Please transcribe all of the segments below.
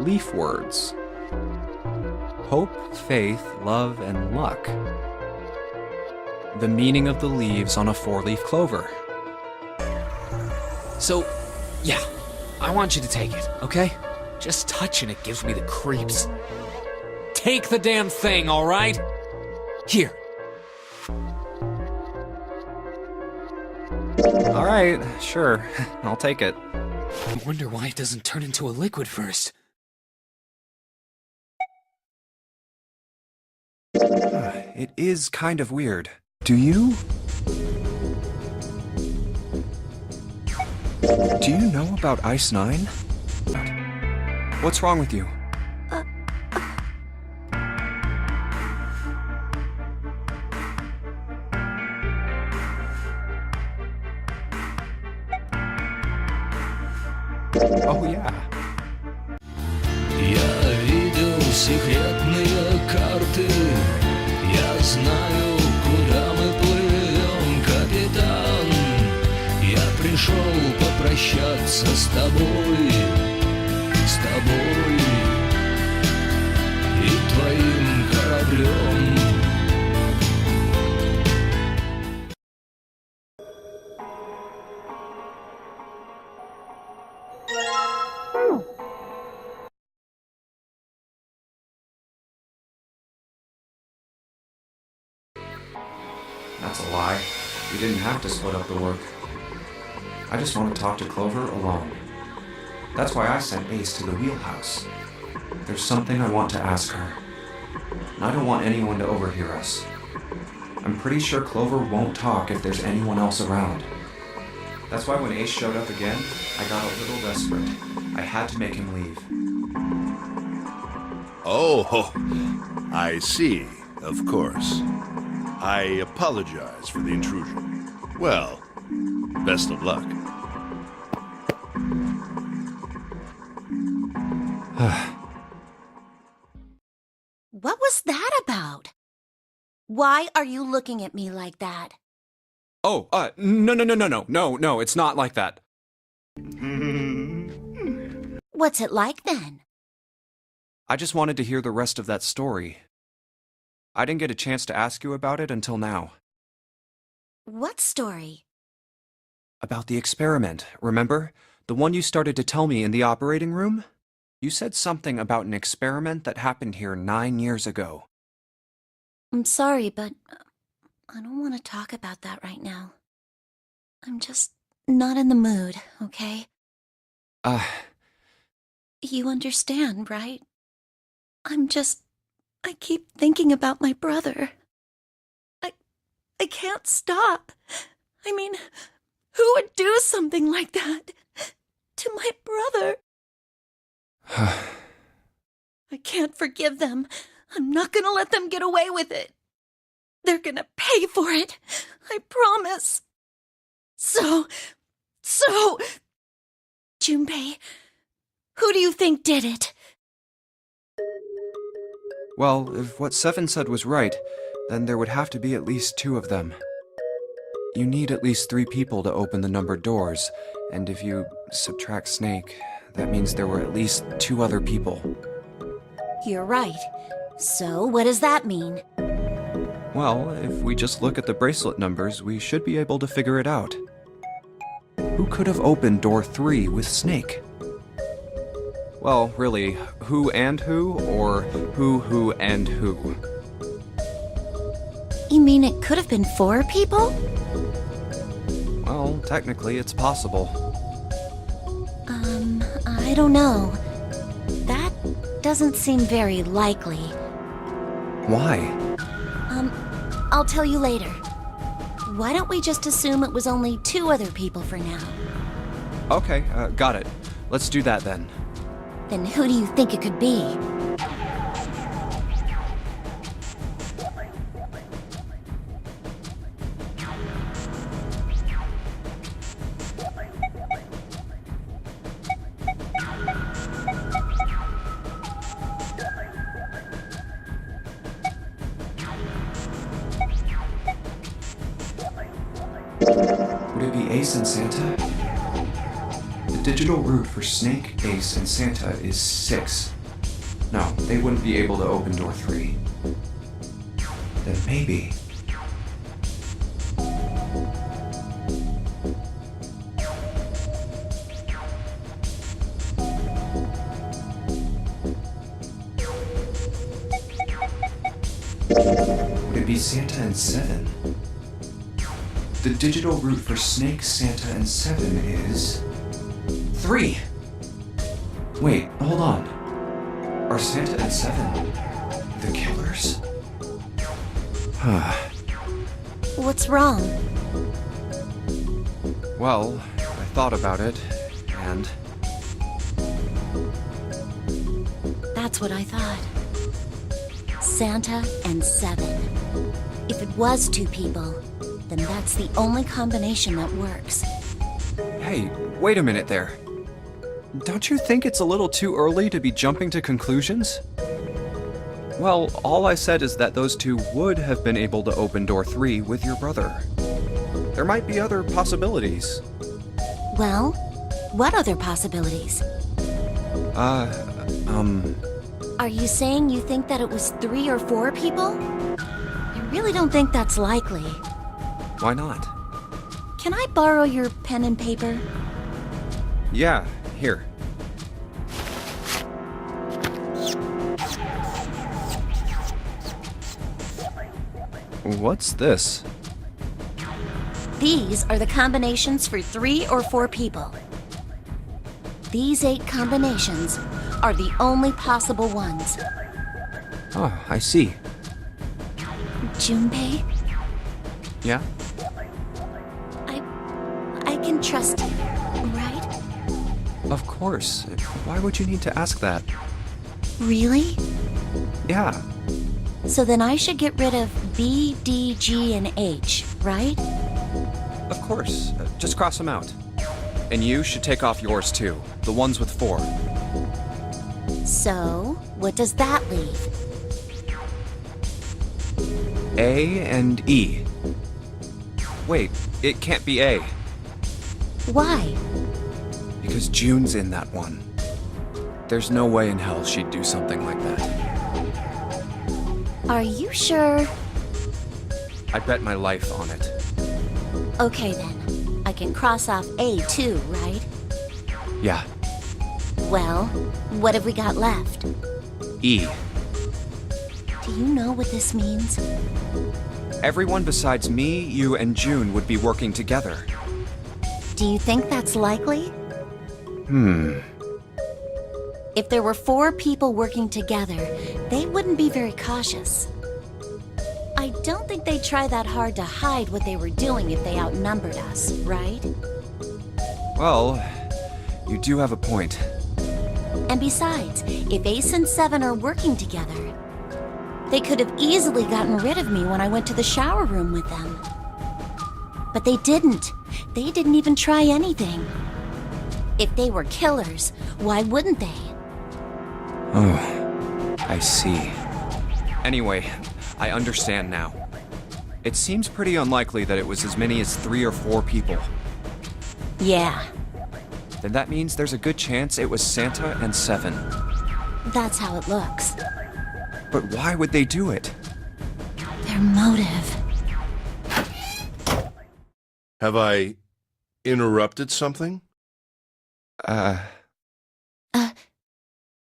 Leaf words. Hope, faith, love, and luck. The meaning of the leaves on a four-leaf clover. So, yeah, I want you to take it, okay? Just touching it gives me the creeps. Take the damn thing, all right? Here. All right, sure, I'll take it. I wonder why it doesn't turn into a liquid first. It is kind of weird. Do you know about Ice 9? What's wrong with you? Oh, yeah. Я видел секретные карты, я знаю, куда мы плывем, капитан. Я пришел попрощаться с тобой и твоим кораблем. That's a lie. We didn't have to split up the work. I just want to talk to Clover alone. That's why I sent Ace to the wheelhouse. There's something I want to ask her. And I don't want anyone to overhear us. I'm pretty sure Clover won't talk if there's anyone else around. That's why when Ace showed up again, I got a little desperate. I had to make him leave. Oh, I see, of course. I apologize for the intrusion. Well, best of luck. What was that about? Why are you looking at me like that? Oh, no, it's not like that. What's it like then? I just wanted to hear the rest of that story. I didn't get a chance to ask you about it until now. What story? About the experiment, remember? The one you started to tell me in the operating room? You said something about an experiment that happened here 9 years ago. I'm sorry, but I don't want to talk about that right now. I'm just not in the mood, okay? You understand, right? I keep thinking about my brother. I can't stop. I mean, who would do something like that to my brother? I can't forgive them. I'm not gonna let them get away with it. They're gonna pay for it. I promise. So, Junpei, who do you think did it? Well, if what Seven said was right, then there would have to be at least 2 of them. You need at least 3 people to open the numbered doors, and if you subtract Snake, that means there were at least 2 other people. You're right. So, what does that mean? Well, if we just look at the bracelet numbers, we should be able to figure it out. Who could have opened door 3 with Snake? Well, really, who and who, or who and who? You mean it could have been 4 people? Well, technically it's possible. I don't know. That doesn't seem very likely. Why? I'll tell you later. Why don't we just assume it was only 2 other people for now? Okay, got it. Let's do that then. Then who do you think it could be? Would it be Ace and Santa? The digital route for Snake, Ace, and Santa is 6. No, they wouldn't be able to open door 3. Then maybe... Would it be Santa and 7? The digital route for Snake, Santa, and 7 is... 3! Wait, hold on. Are Santa and 7 the killers? What's wrong? Well, I thought about it, and... That's what I thought. Santa and 7. If it was 2 people, then that's the only combination that works. Hey, wait a minute there. Don't you think it's a little too early to be jumping to conclusions? Well, all I said is that those 2 would have been able to open door 3 with your brother. There might be other possibilities. Well, what other possibilities? Are you saying you think that it was 3 or 4 people? I really don't think that's likely. Why not? Can I borrow your pen and paper? Yeah, here. What's this? These are the combinations for 3 or 4 people. These 8 combinations are the only possible ones. Oh, I see. Junpei, Yeah? I can trust you, right? Of course. Why would you need to ask that? Really? Yeah. So then I should get rid of B, D, G, and H, right? Of course. Just cross them out. And you should take off yours too. The ones with 4. So, what does that leave? A and E. Wait, it can't be A. Why? Because June's in that one. There's no way in hell she'd do something like that. Are you sure? I bet my life on it. Okay then. I can cross off A too, right? Yeah. Well, what have we got left? E. Do you know what this means? Everyone besides me, you, and June would be working together. Do you think that's likely? If there were 4 people working together, they wouldn't be very cautious. I don't think they'd try that hard to hide what they were doing if they outnumbered us, right? Well, you do have a point. And besides, if Ace and 7 are working together, they could have easily gotten rid of me when I went to the shower room with them. But they didn't. They didn't even try anything. If they were killers, why wouldn't they? Oh, I see. Anyway, I understand now. It seems pretty unlikely that it was as many as 3 or 4 people. Yeah, Then that means there's a good chance it was Santa and 7. that's how it looks. But why would they do it? Their motive. Have I interrupted something?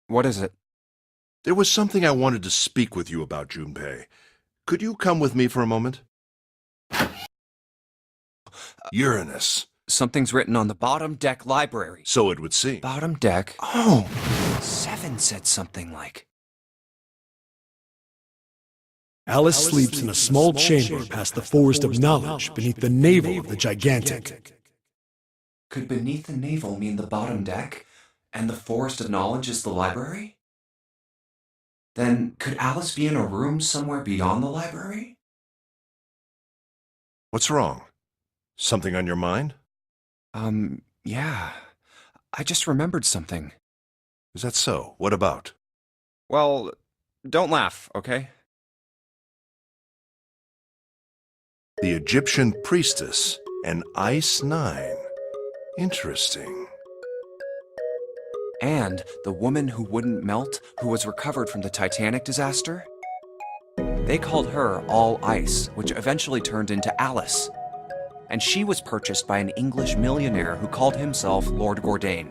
What is it? There was something I wanted to speak with you about, Junpei. Could you come with me for a moment? Uranus. Something's written on the bottom deck library. So it would seem. Bottom deck? Oh, 7 said something like... Alice sleeps in a small chamber past the forest of knowledge beneath the navel of the gigantic. Could beneath the navel mean the bottom deck, and the forest of knowledge is the library? Then could Alice be in a room somewhere beyond the library? What's wrong? Something on your mind? Yeah. I just remembered something. Is that so? What about? Well, don't laugh, okay? The Egyptian priestess and Ice 9. Interesting. And the woman who wouldn't melt, who was recovered from the Titanic disaster? They called her All Ice, which eventually turned into Alice. And she was purchased by an English millionaire who called himself Lord Gordain.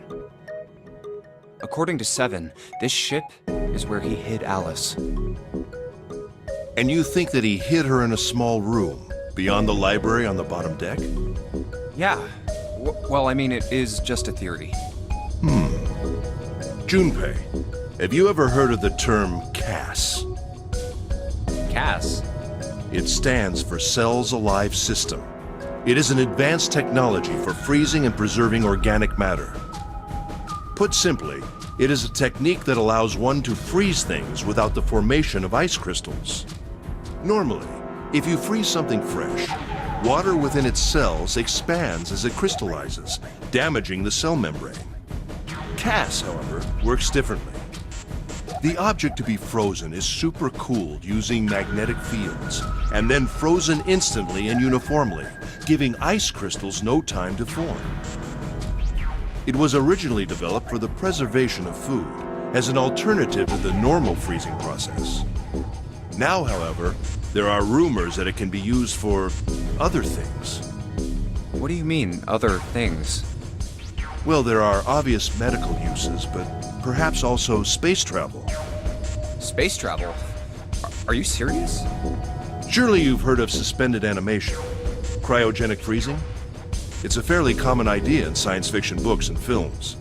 According to Seven, this ship is where he hid Alice. And you think that he hid her in a small room, beyond the library on the bottom deck? Yeah. Well, I mean, it is just a theory. Junpei, have you ever heard of the term CAS? Cass? It stands for Cells Alive System. It is an advanced technology for freezing and preserving organic matter. Put simply, it is a technique that allows one to freeze things without the formation of ice crystals. Normally, if you freeze something fresh, water within its cells expands as it crystallizes, damaging the cell membrane. CAS, however, works differently. The object to be frozen is supercooled using magnetic fields, and then frozen instantly and uniformly, giving ice crystals no time to form. It was originally developed for the preservation of food, as an alternative to the normal freezing process. Now, however, there are rumors that it can be used for other things. What do you mean, other things? Well, there are obvious medical uses, but perhaps also space travel. Space travel? Are you serious? Surely you've heard of suspended animation, cryogenic freezing? It's a fairly common idea in science fiction books and films.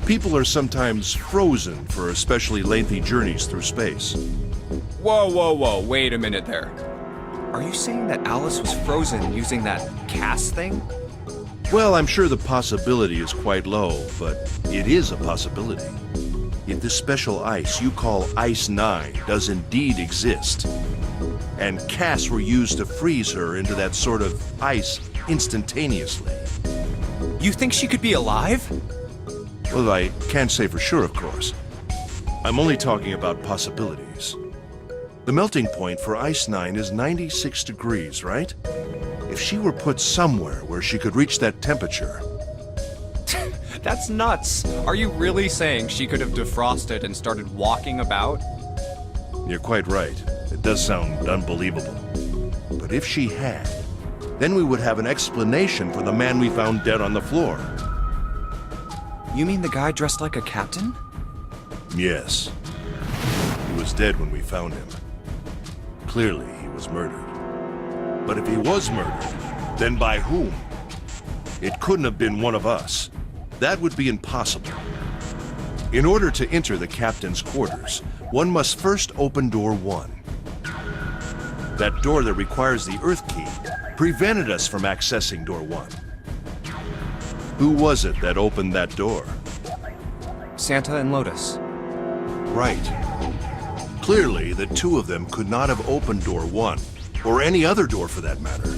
People are sometimes frozen for especially lengthy journeys through space. Whoa, wait a minute there. Are you saying that Alice was frozen using that CAS thing? Well, I'm sure the possibility is quite low, but it is a possibility. If this special ice you call Ice 9 does indeed exist, and CAS were used to freeze her into that sort of ice instantaneously. You think she could be alive? Well, I can't say for sure, of course. I'm only talking about possibilities. The melting point for Ice 9 is 96 degrees, right? If she were put somewhere where she could reach that temperature... That's nuts! Are you really saying she could have defrosted and started walking about? You're quite right. It does sound unbelievable. But if she had, then we would have an explanation for the man we found dead on the floor. You mean the guy dressed like a captain? Yes. He was dead when we found him. Clearly, he was murdered. But if he was murdered, then by whom? It couldn't have been one of us. That would be impossible. In order to enter the captain's quarters, one must first open door 1. That door that requires the Earth key prevented us from accessing door 1. Who was it that opened that door? Santa and Lotus. Right. Clearly, the two of them could not have opened door 1, or any other door for that matter.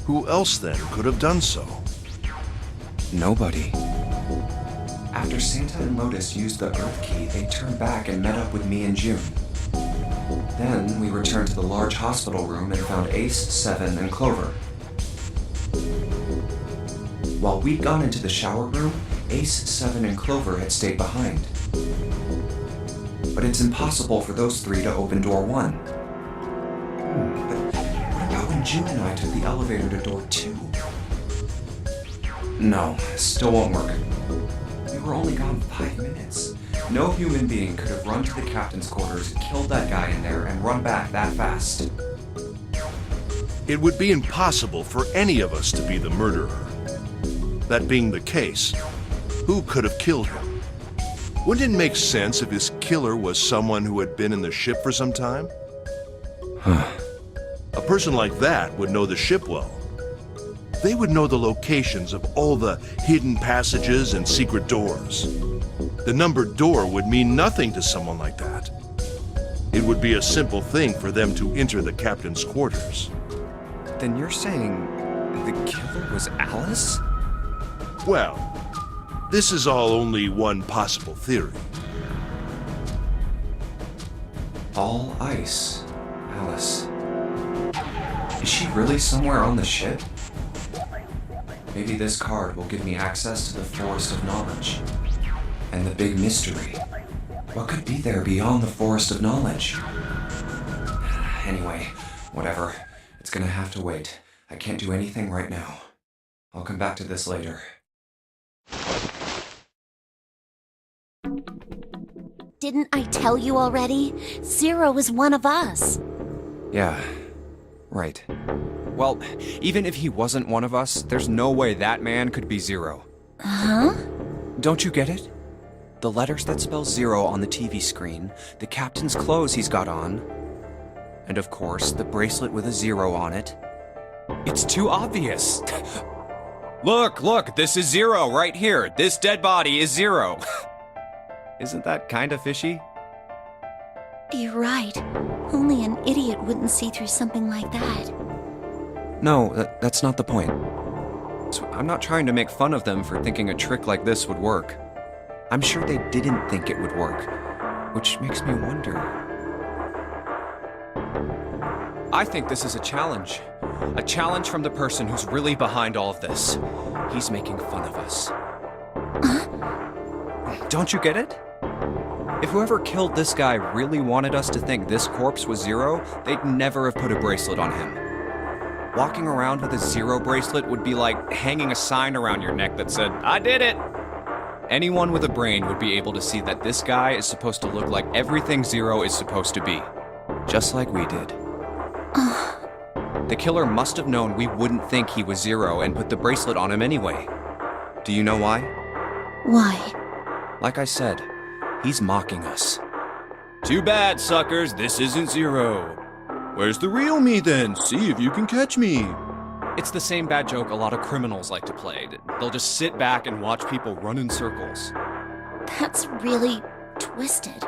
Who else then could have done so? Nobody. After Santa and Lotus used the Earth key, they turned back and met up with me and June. Then we returned to the large hospital room and found Ace, Seven, and Clover. While we'd gone into the shower room, Ace, Seven, and Clover had stayed behind. But it's impossible for those three to open door 1. But what about when June and I took the elevator to door 2? No, still won't work. We were only gone 5 minutes. No human being could have run to the captain's quarters, killed that guy in there, and run back that fast. It would be impossible for any of us to be the murderer. That being the case, who could have killed him? Wouldn't it make sense if his killer was someone who had been in the ship for some time? A person like that would know the ship well. They would know the locations of all the hidden passages and secret doors. The numbered door would mean nothing to someone like that. It would be a simple thing for them to enter the captain's quarters. Then you're saying the killer was Alice? Well, this is all only one possible theory. All ice. Alice. Is she really somewhere on the ship? Maybe this card will give me access to the Forest of Knowledge. And the big mystery. What could be there beyond the Forest of Knowledge? Anyway, whatever. It's gonna have to wait. I can't do anything right now. I'll come back to this later. Didn't I tell you already? Zero is one of us. Yeah, right. Well, even if he wasn't one of us, there's no way that man could be Zero. Huh? Don't you get it? The letters that spell Zero on the TV screen, the captain's clothes he's got on, and of course, the bracelet with a zero on it. It's too obvious. Look, this is Zero right here. This dead body is Zero. Isn't that kind of fishy? You're right. Only an idiot wouldn't see through something like that. No, that's not the point. So I'm not trying to make fun of them for thinking a trick like this would work. I'm sure they didn't think it would work, which makes me wonder. I think this is a challenge. A challenge from the person who's really behind all of this. He's making fun of us. Don't you get it? If whoever killed this guy really wanted us to think this corpse was Zero, they'd never have put a bracelet on him. Walking around with a Zero bracelet would be like hanging a sign around your neck that said, "I did it!" Anyone with a brain would be able to see that this guy is supposed to look like everything Zero is supposed to be. Just like we did. The killer must have known we wouldn't think he was Zero and put the bracelet on him anyway. Do you know why? Why? Like I said, he's mocking us. Too bad, suckers, this isn't Zero. Where's the real me then? See if you can catch me. It's the same bad joke a lot of criminals like to play. They'll just sit back and watch people run in circles. That's really twisted.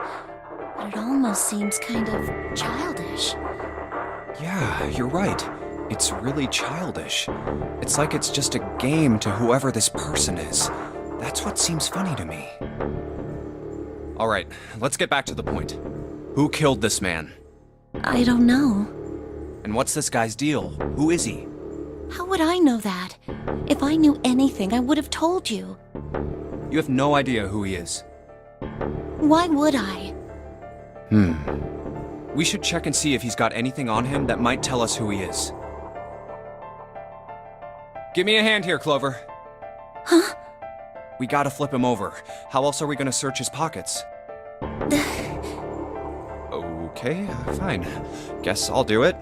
But it almost seems kind of childish. Yeah, you're right. It's really childish. It's like it's just a game to whoever this person is. That's what seems funny to me. All right, let's get back to the point. Who killed this man? I don't know. And what's this guy's deal? Who is he? How would I know that? If I knew anything, I would have told you. You have no idea who he is. Why would I? We should check and see if he's got anything on him that might tell us who he is. Give me a hand here, Clover. Huh? We gotta flip him over. How else are we gonna search his pockets? Okay, fine. Guess I'll do it.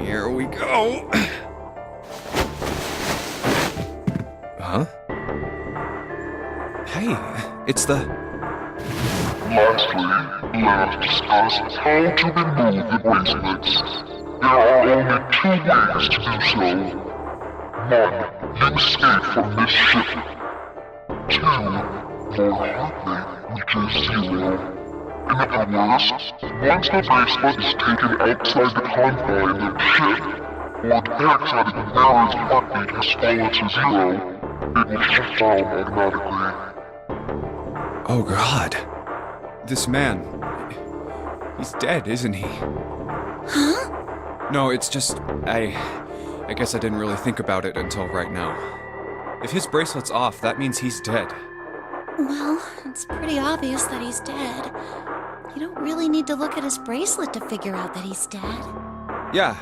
Here we go. Huh? Hey, it's the... Lastly, let us discuss how to remove the bracelets. There are only two ways to do so. 1. You escape from this ship. 2. Your heart rate reaches 0. In other words, once the bracelet is taken outside the confine of the ship, or detects that the wearer's heartbeat has fallen to 0, it will shut down automatically. Oh God. This man... He's dead, isn't he? Huh? No, it's just... I guess I didn't really think about it until right now. If his bracelet's off, that means he's dead. Well, it's pretty obvious that he's dead. You don't really need to look at his bracelet to figure out that he's dead. Yeah.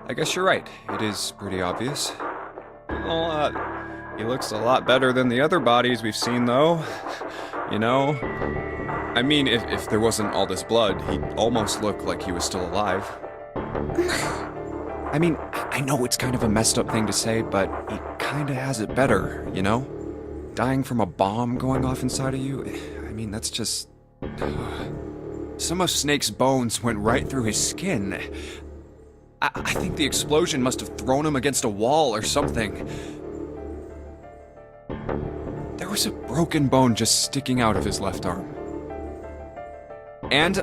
I guess you're right. It is pretty obvious. Well, he looks a lot better than the other bodies we've seen, though. You know? I mean, if there wasn't all this blood, he'd almost look like he was still alive. I mean, I know it's kind of a messed up thing to say, but he kinda has it better, you know? Dying from a bomb going off inside of you, I mean, that's just... Some of Snake's bones went right through his skin. I think the explosion must have thrown him against a wall or something. There was a broken bone just sticking out of his left arm. And,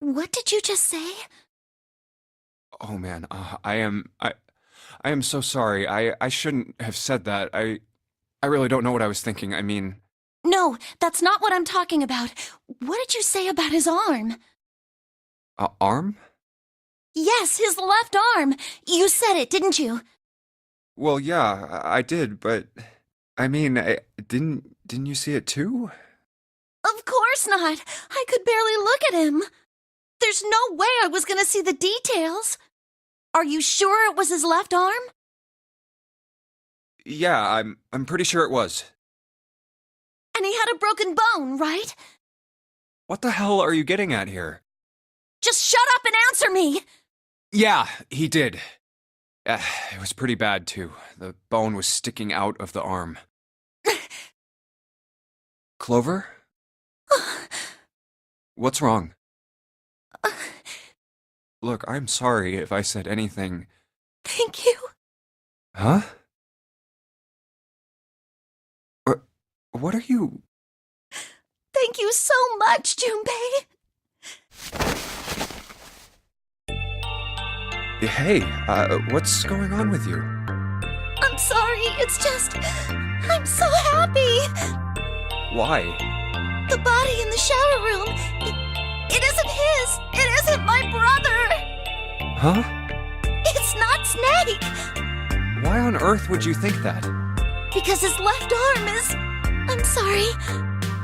What did you just say? Oh man, I am so sorry. I shouldn't have said that. I really don't know what I was thinking. I mean... No, that's not what I'm talking about. What did you say about his arm? Arm? Yes, his left arm. You said it, didn't you? Well, yeah, I did, but I mean, didn't you see it too? Of course not. I could barely look at him. There's no way I was gonna see the details. Are you sure it was his left arm? Yeah, I'm pretty sure it was. And he had a broken bone, right? What the hell are you getting at here? Just shut up and answer me! Yeah, he did. It was pretty bad, too. The bone was sticking out of the arm. Clover? What's wrong? Look, I'm sorry if I said anything. Thank you. Huh? What are you... Thank you so much, Junpei. Hey, what's going on with you? I'm sorry, it's just... I'm so happy. Why? The body in the shower room, it isn't his. It isn't my brother. Huh? It's not Snake. Why on earth would you think that? Because his left arm is... I'm sorry.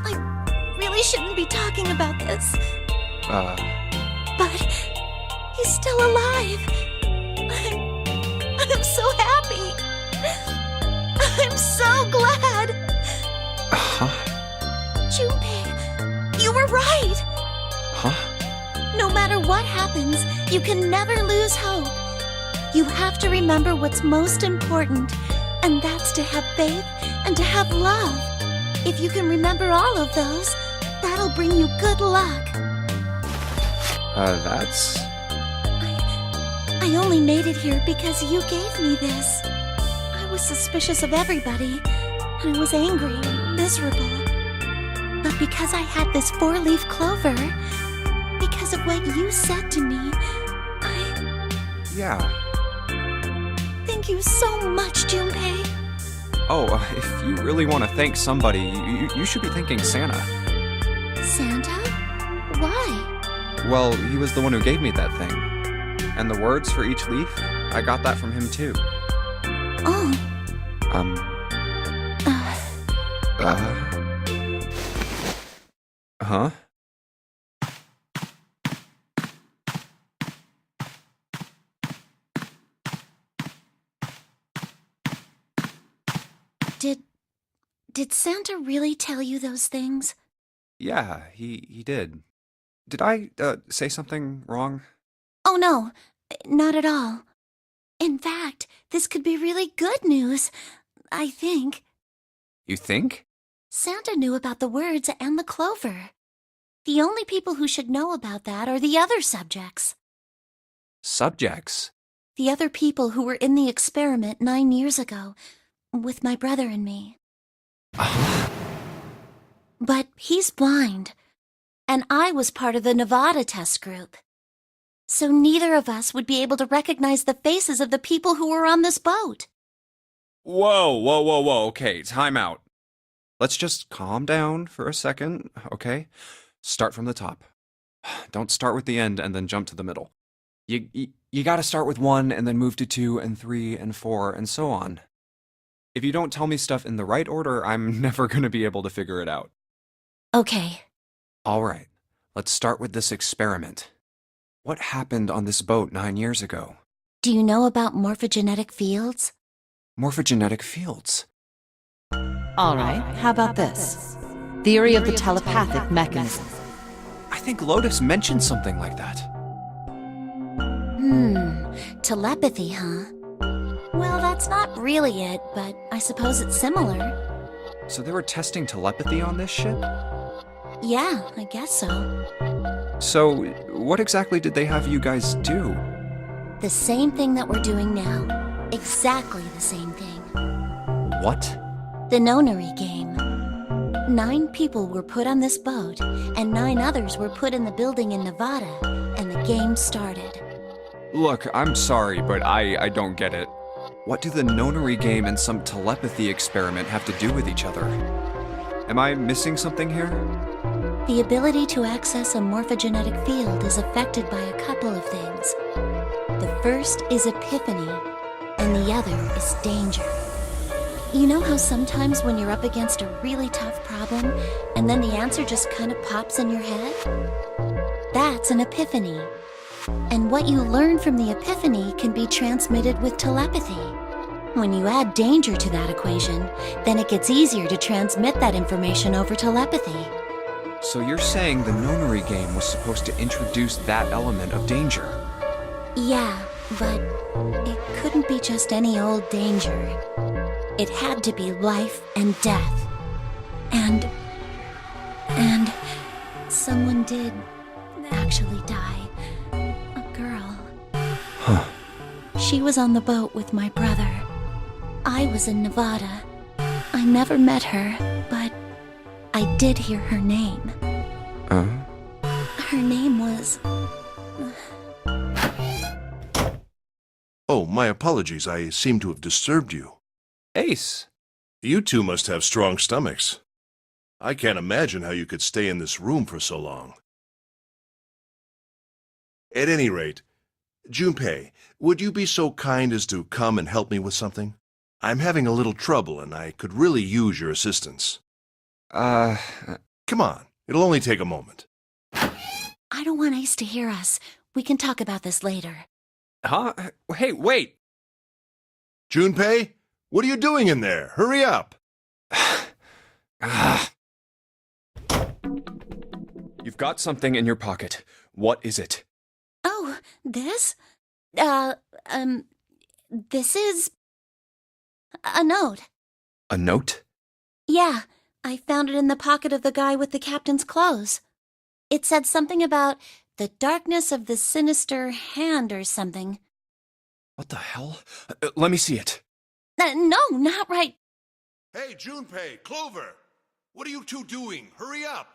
I really shouldn't be talking about this. But he's still alive. I'm so happy. I'm so glad. Huh? Junpei, you were right. Huh? No matter what happens, you can never lose hope. You have to remember what's most important, and that's to have faith and to have love. If you can remember all of those, that'll bring you good luck. That's... I only made it here because you gave me this. I was suspicious of everybody, and I was angry and miserable. But because I had this four-leaf clover, because of what you said to me, Yeah. Thank you so much, Junpei. Oh, if you really want to thank somebody, you should be thanking Santa. Santa? Why? Well, he was the one who gave me that thing. And the words for each leaf, I got that from him too. Oh. Huh? Did Santa really tell you those things? Yeah, he did. Did I, say something wrong? Oh no, not at all. In fact, this could be really good news, I think. You think? Santa knew about the words and the clover. The only people who should know about that are the other subjects. Subjects? The other people who were in the experiment 9 years ago, with my brother and me. But he's blind, and I was part of the Nevada test group. So neither of us would be able to recognize the faces of the people who were on this boat. Whoa. Okay, time out. Let's just calm down for a second, okay? Start from the top. Don't start with the end and then jump to the middle. You gotta start with 1 and then move to 2 and 3 and 4 and so on. If you don't tell me stuff in the right order, I'm never gonna be able to figure it out. Okay. All right, let's start with this experiment. What happened on this boat 9 years ago? Do you know about morphogenetic fields? Morphogenetic fields. All right, how about this? Theory of the telepathic mechanism. I think Lotus mentioned something like that. Telepathy, huh? Well, that's not really it, but I suppose it's similar. So they were testing telepathy on this ship? Yeah, I guess so. So, what exactly did they have you guys do? The same thing that we're doing now. Exactly the same thing. What? The nonary game. 9 people were put on this boat, and 9 others were put in the building in Nevada, and the game started. Look, I'm sorry, but I don't get it. What do the nonary game and some telepathy experiment have to do with each other? Am I missing something here? The ability to access a morphogenetic field is affected by a couple of things. first is epiphany, and the other is danger. You know how sometimes when you're up against a really tough problem, and then the answer just kind of pops in your head? That's an epiphany. And what you learn from the epiphany can be transmitted with telepathy. When you add danger to that equation, then it gets easier to transmit that information over telepathy. So you're saying the nonary game was supposed to introduce that element of danger? Yeah, but it couldn't be just any old danger. It had to be life and death. And someone did actually die. A girl. Huh. She was on the boat with my brother. I was in Nevada. I never met her, but I did hear her name. Her name was... Oh, my apologies. I seem to have disturbed you. Ace! You two must have strong stomachs. I can't imagine how you could stay in this room for so long. At any rate, Junpei, would you be so kind as to come and help me with something? I'm having a little trouble, and I could really use your assistance. Come on. It'll only take a moment. I don't want Ace to hear us. We can talk about this later. Huh? Hey, wait! Junpei, what are you doing in there? Hurry up! You've got something in your pocket. What is it? Oh, this? This is... a note. A note? Yeah, I found it in the pocket of the guy with the captain's clothes. It said something about the darkness of the sinister hand or something. What the hell? Let me see it. No, not right. Hey, Junpei, Clover! What are you two doing? Hurry up!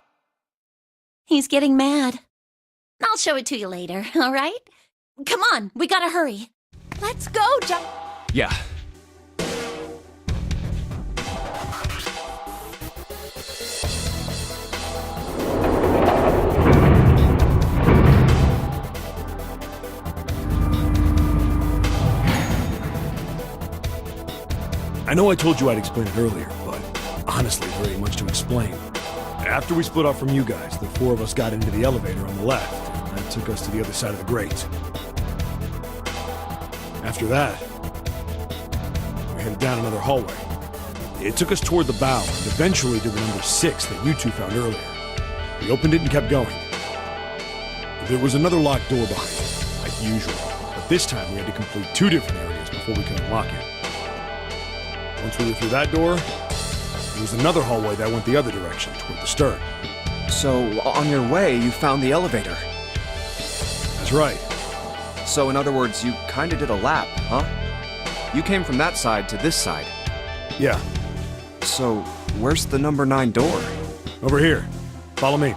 He's getting mad. I'll show it to you later, all right? Come on, we gotta hurry. Let's go, Yeah. I know I told you I'd explain it earlier, but honestly, there ain't much to explain. After we split off from you guys, the four of us got into the elevator on the left, and that took us to the other side of the grate. After that, we headed down another hallway. It took us toward the bow, and eventually to the number 6 that you two found earlier. We opened it and kept going. There was another locked door behind it, like usual, but this time we had to complete 2 different areas before we could unlock it. Once we were through that door, there was another hallway that went the other direction, toward the stern. So, on your way, you found the elevator. That's right. So, in other words, you kinda did a lap, huh? You came from that side to this side. Yeah. So, where's the number 9 door? Over here. Follow me.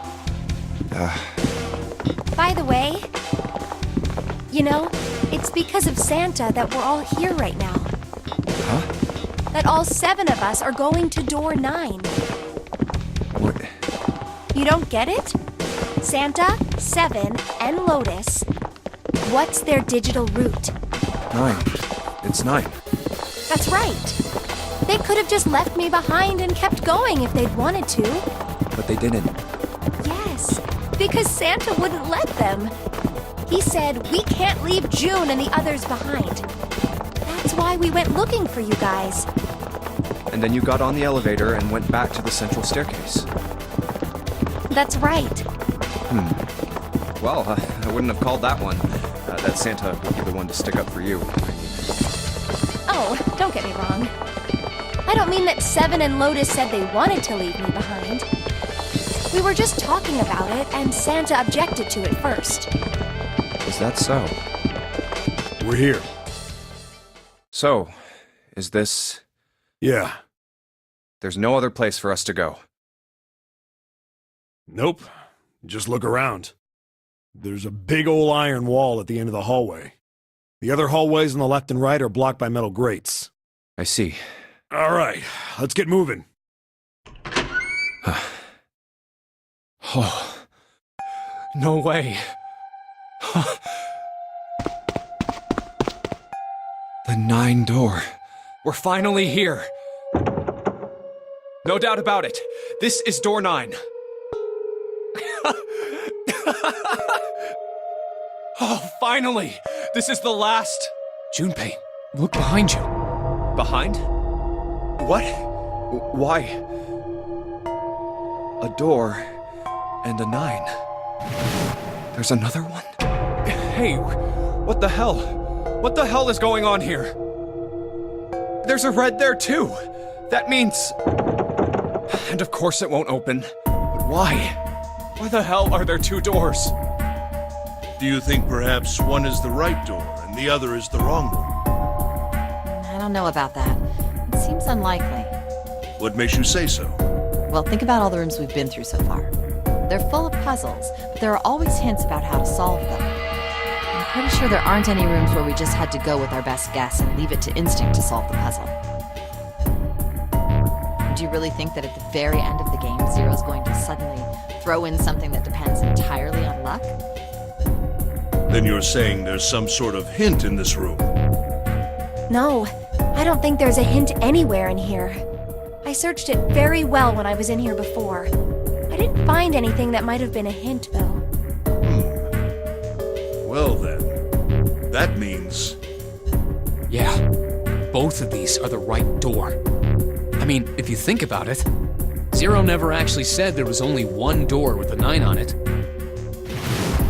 By the way, you know, it's because of Santa that we're all here right now. Huh? That all 7 of us are going to door 9. What? You don't get it? Santa, 7, and Lotus. What's their digital route? 9. It's 9. That's right. They could have just left me behind and kept going if they'd wanted to. But they didn't. Yes, because Santa wouldn't let them. He said, we can't leave June and the others behind. That's why we went looking for you guys. And then you got on the elevator and went back to the central staircase. That's right. Well, I wouldn't have called that one. That Santa would be the one to stick up for you. Oh, don't get me wrong. I don't mean that 7 and Lotus said they wanted to leave me behind. We were just talking about it, and Santa objected to it first. Is that so? We're here. So, is this... Yeah. There's no other place for us to go. Nope. Just look around. There's a big old iron wall at the end of the hallway. The other hallways on the left and right are blocked by metal grates. I see. All right, let's get moving. Oh. No way. The 9 door. We're finally here. No doubt about it. This is door 9. Oh, finally! This is the last. Junpei, look behind you. Behind? What? Why? A door and a 9. There's another one? Hey, what the hell? What the hell is going on here? There's a red there too. That means... And of course it won't open. But why? Why the hell are there 2 doors? Do you think perhaps one is the right door and the other is the wrong one? I don't know about that. It seems unlikely. What makes you say so? Well, think about all the rooms we've been through so far. They're full of puzzles, but there are always hints about how to solve them. I'm pretty sure there aren't any rooms where we just had to go with our best guess and leave it to instinct to solve the puzzle. Do you really think that at the very end of the game, Zero's going to suddenly throw in something that depends entirely on luck? Then you're saying there's some sort of hint in this room? No, I don't think there's a hint anywhere in here. I searched it very well when I was in here before. I didn't find anything that might have been a hint, though. Well then, that means... Yeah, both of these are the right door. I mean, if you think about it, Zero never actually said there was only one door with a 9 on it.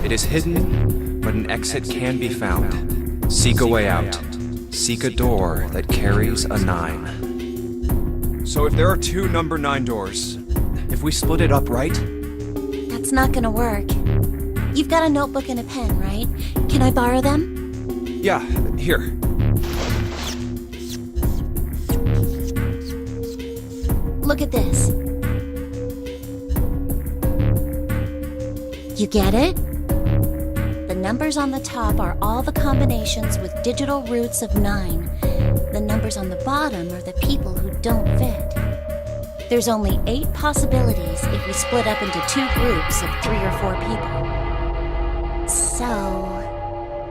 It is hidden, but an exit can be found. Seek a way out. Seek a door that carries a 9. So if there are 2 number 9 doors, if we split it up right? That's not gonna work. You've got a notebook and a pen, right? Can I borrow them? Yeah, here. Look at this. You get it? The numbers on the top are all the combinations with digital roots of 9. The numbers on the bottom are the people who don't fit. There's only 8 possibilities if we split up into 2 groups of 3 or 4 people. So...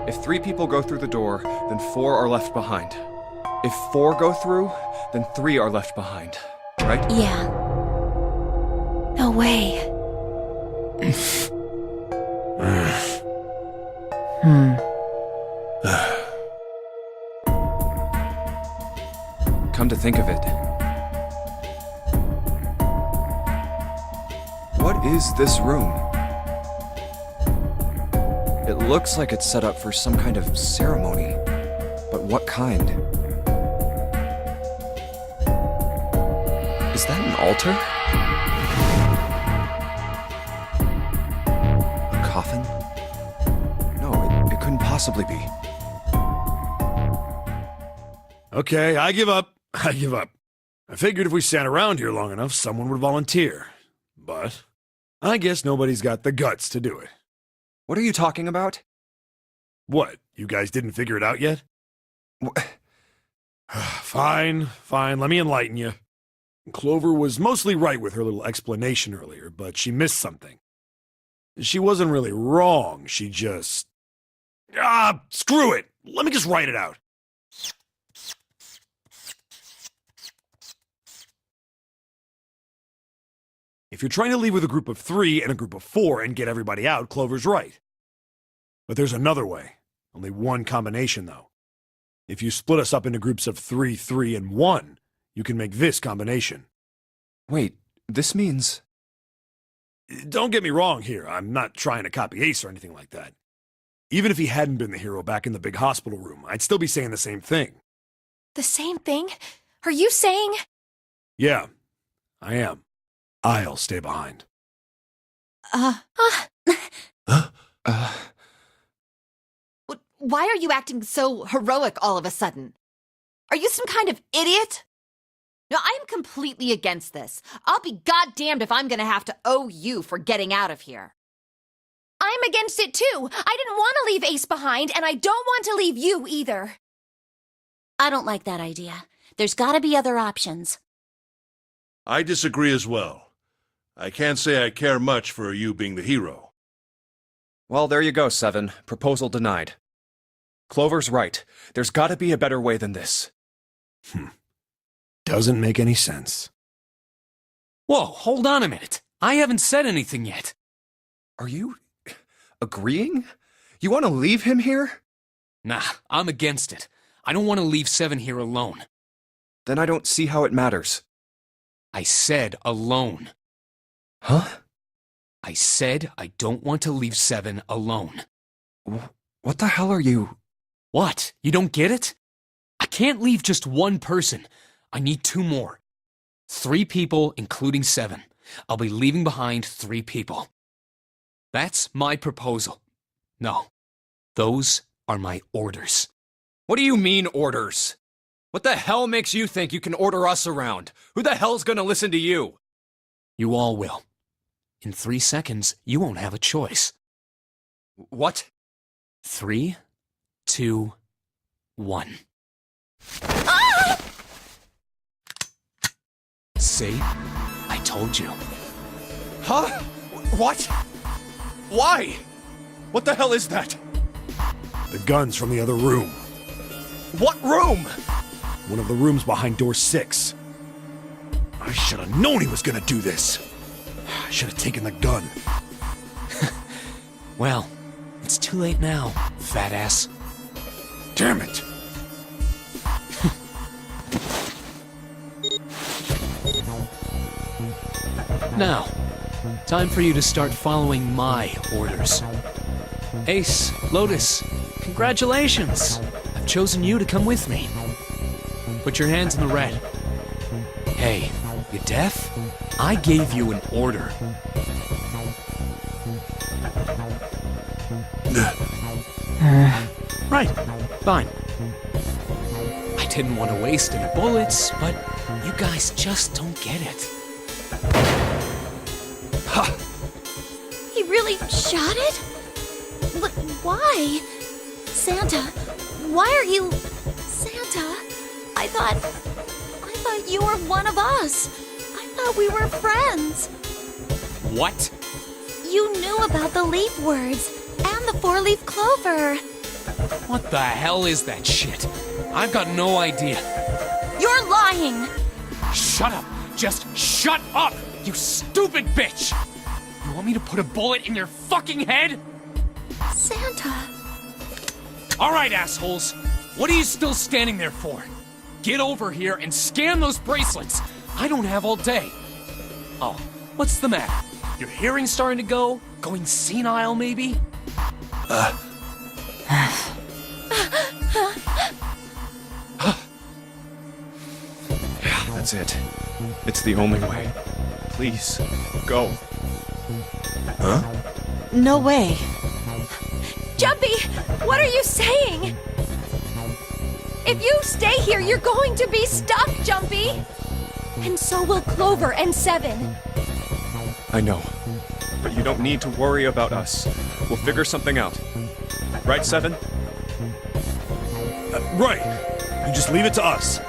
If 3 people go through the door, then 4 are left behind. If 4 go through, then 3 are left behind. Right? Yeah. No way. Come to think of it. What is this room? It looks like it's set up for some kind of ceremony. But what kind? Is that an altar? A coffin? No, it couldn't possibly be. Okay, I give up. I give up. I figured if we sat around here long enough, someone would volunteer. But I guess nobody's got the guts to do it. What are you talking about? What, you guys didn't figure it out yet? Fine, let me enlighten you. Clover was mostly right with her little explanation earlier, but she missed something. She wasn't really wrong, she just... screw it! Let me just write it out. If you're trying to leave with a group of 3 and a group of 4 and get everybody out, Clover's right. But there's another way. Only one combination, though. If you split us up into groups of 3, 3, and 1, you can make this combination. Wait, this means... Don't get me wrong here. I'm not trying to copy Ace or anything like that. Even if he hadn't been the hero back in the big hospital room, I'd still be saying the same thing. The same thing? Are you saying? Yeah, I am. I'll stay behind. Why are you acting so heroic all of a sudden? Are you some kind of idiot? No, I am completely against this. I'll be goddamned if I'm gonna have to owe you for getting out of here. I'm against it too. I didn't want to leave Ace behind, and I don't want to leave you either. I don't like that idea. There's gotta be other options. I disagree as well. I can't say I care much for you being the hero. Well, there you go, 7. Proposal denied. Clover's right. There's gotta be a better way than this. Doesn't make any sense. Whoa, hold on a minute. I haven't said anything yet. Are you agreeing? You want to leave him here? Nah, I'm against it. I don't want to leave Seven here alone. Then I don't see how it matters. I said alone. Huh? I said I don't want to leave Seven alone. What the hell are you? What? You don't get it? I can't leave just one person. I need 2 more. 3 people, including Seven. I'll be leaving behind 3 people. That's my proposal. No, those are my orders. What do you mean, orders? What the hell makes you think you can order us around? Who the hell's gonna listen to you? You all will. In 3 seconds, you won't have a choice. What? 3, 2, 1. See? I told you. Huh? What? Why? What the hell is that? The gun's from the other room. What room? One of the rooms behind door 6. I should have known he was gonna do this. I should have taken the gun. Well, it's too late now, fat ass. Damn it! Now, time for you to start following my orders. Ace, Lotus, congratulations! I've chosen you to come with me. Put your hands in the red. Hey, you deaf? I gave you an order. Right, fine. I didn't want to waste any bullets, but you guys just don't get it. Ha! He really shot it? But why? Santa, why are you... Santa, I thought you were one of us. I thought we were friends. What? You knew about the leaf words and the 4-leaf clover. What the hell is that shit? I've got no idea. You're lying. Shut up! Just shut up! You stupid bitch! You want me to put a bullet in your fucking head? Santa. Alright, assholes. What are you still standing there for? Get over here and scan those bracelets. I don't have all day. Oh, what's the matter? Your hearing's starting to go? Going senile, maybe? Yeah, that's it. It's the only way. Please, go. Huh? No way. Jumpy, what are you saying? If you stay here, you're going to be stuck, Jumpy. And so will Clover and Seven. I know. But you don't need to worry about us. We'll figure something out. Right, Seven? Right. You just leave it to us.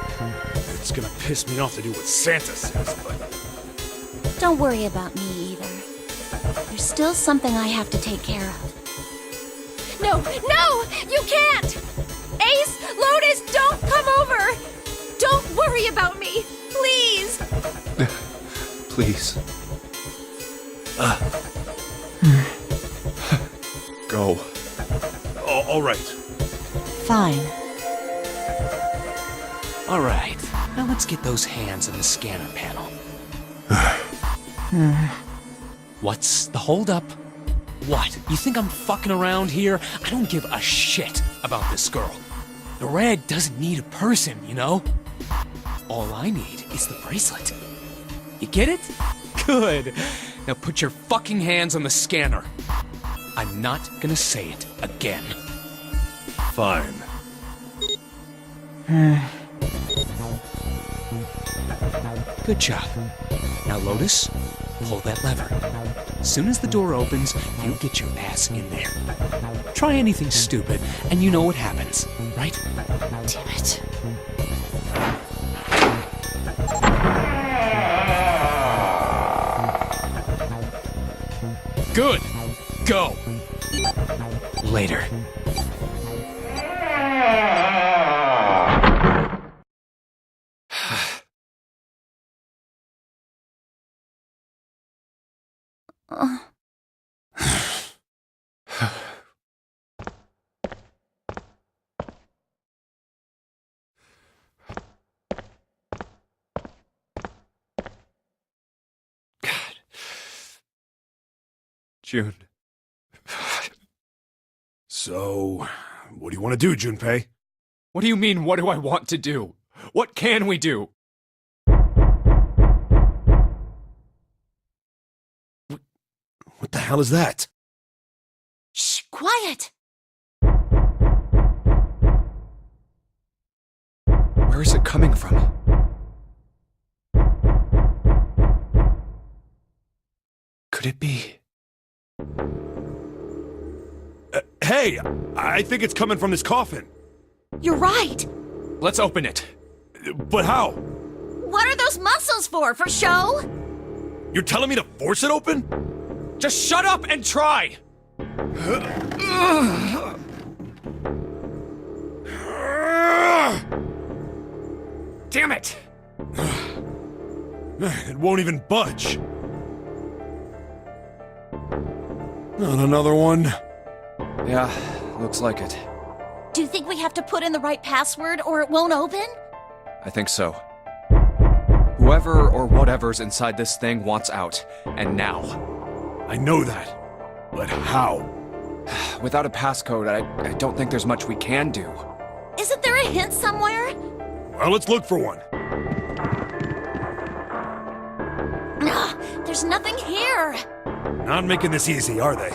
It's gonna piss me off to do what Santa says, but... Don't worry about me either. There's still something I have to take care of. No, you can't! Ace, Lotus, don't come over! Don't worry about me, please! Please. Go. All right. Fine. Alright, now let's get those hands on the scanner panel. What's the holdup? What? You think I'm fucking around here? I don't give a shit about this girl. The red doesn't need a person, you know? All I need is the bracelet. You get it? Good. Now put your fucking hands on the scanner. I'm not gonna say it again. Fine. Good job. Now, Lotus, pull that lever. As soon as the door opens, you get your ass in there. Try anything stupid, and you know what happens, right? Damn it. Good. Go. Later. June. So, what do you want to do, Junpei? What do you mean, what do I want to do? What can we do? What the hell is that? Shh, quiet! Where is it coming from? Could it be? Hey, I think it's coming from this coffin. You're right! Let's open it. But how? What are those muscles for? For show? You're telling me to force it open? Just shut up and try! Damn it! It won't even budge. Not another one. Yeah, looks like it. Do you think we have to put in the right password or it won't open? I think so. Whoever or whatever's inside this thing wants out, and now. I know that. But how? Without a passcode, I don't think there's much we can do. Isn't there a hint somewhere? Well, let's look for one. Ugh, there's nothing here. Not making this easy, are they?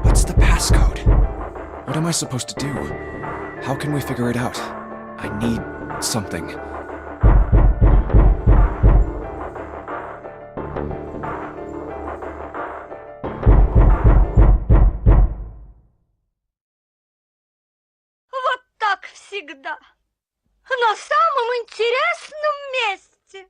What's the passcode? What am I supposed to do? How can we figure it out? I need something. Вот так всегда. На самом интересном месте.